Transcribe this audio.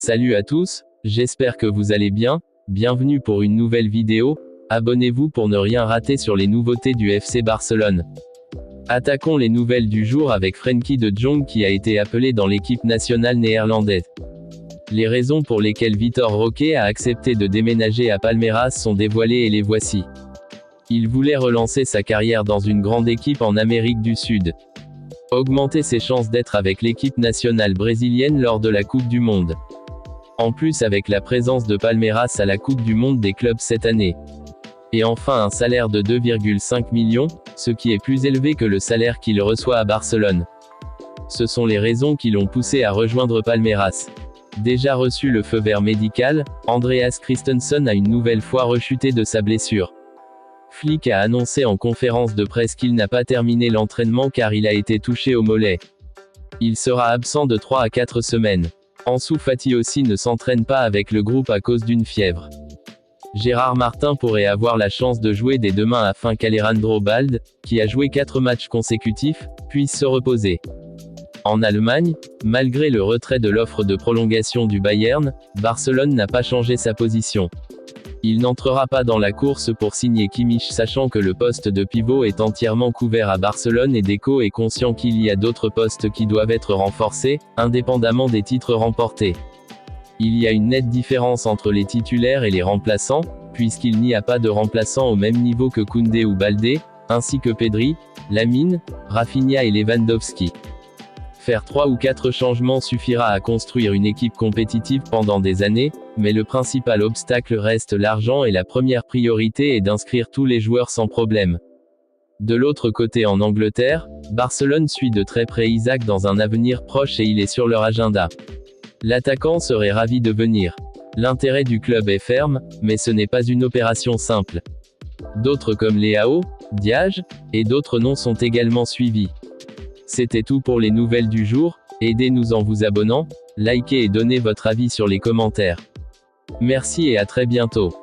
Salut à tous, j'espère que vous allez bien, bienvenue pour une nouvelle vidéo, abonnez-vous pour ne rien rater sur les nouveautés du FC Barcelone. Attaquons les nouvelles du jour avec Frenkie de Jong qui a été appelé dans l'équipe nationale néerlandaise. Les raisons pour lesquelles Vitor Roque a accepté de déménager à Palmeiras sont dévoilées et les voici. Il voulait relancer sa carrière dans une grande équipe en Amérique du Sud. Augmenter ses chances d'être avec l'équipe nationale brésilienne lors de la Coupe du Monde. En plus avec la présence de Palmeiras à la Coupe du Monde des clubs cette année. Et enfin un salaire de 2,5 millions, ce qui est plus élevé que le salaire qu'il reçoit à Barcelone. Ce sont les raisons qui l'ont poussé à rejoindre Palmeiras. Déjà reçu le feu vert médical, Andreas Christensen a une nouvelle fois rechuté de sa blessure. Flick a annoncé en conférence de presse qu'il n'a pas terminé l'entraînement car il a été touché au mollet. Il sera absent de 3 à 4 semaines. Ansu Fati aussi ne s'entraîne pas avec le groupe à cause d'une fièvre. Gérard Martin pourrait avoir la chance de jouer dès demain afin qu'Alejandro Balde, qui a joué 4 matchs consécutifs, puisse se reposer. En Allemagne, malgré le retrait de l'offre de prolongation du Bayern, Barcelone n'a pas changé sa position. Il n'entrera pas dans la course pour signer Kimmich sachant que le poste de pivot est entièrement couvert à Barcelone et Deco est conscient qu'il y a d'autres postes qui doivent être renforcés, indépendamment des titres remportés. Il y a une nette différence entre les titulaires et les remplaçants, puisqu'il n'y a pas de remplaçants au même niveau que Koundé ou Baldé, ainsi que Pedri, Lamine, Rafinha et Lewandowski. Faire 3 ou 4 changements suffira à construire une équipe compétitive pendant des années, mais le principal obstacle reste l'argent et la première priorité est d'inscrire tous les joueurs sans problème. De l'autre côté en Angleterre, Barcelone suit de très près Isaac dans un avenir proche et il est sur leur agenda. L'attaquant serait ravi de venir. L'intérêt du club est ferme, mais ce n'est pas une opération simple. D'autres comme Leao, Diaz, et d'autres noms sont également suivis. C'était tout pour les nouvelles du jour, aidez-nous en vous abonnant, likez et donnez votre avis sur les commentaires. Merci et à très bientôt.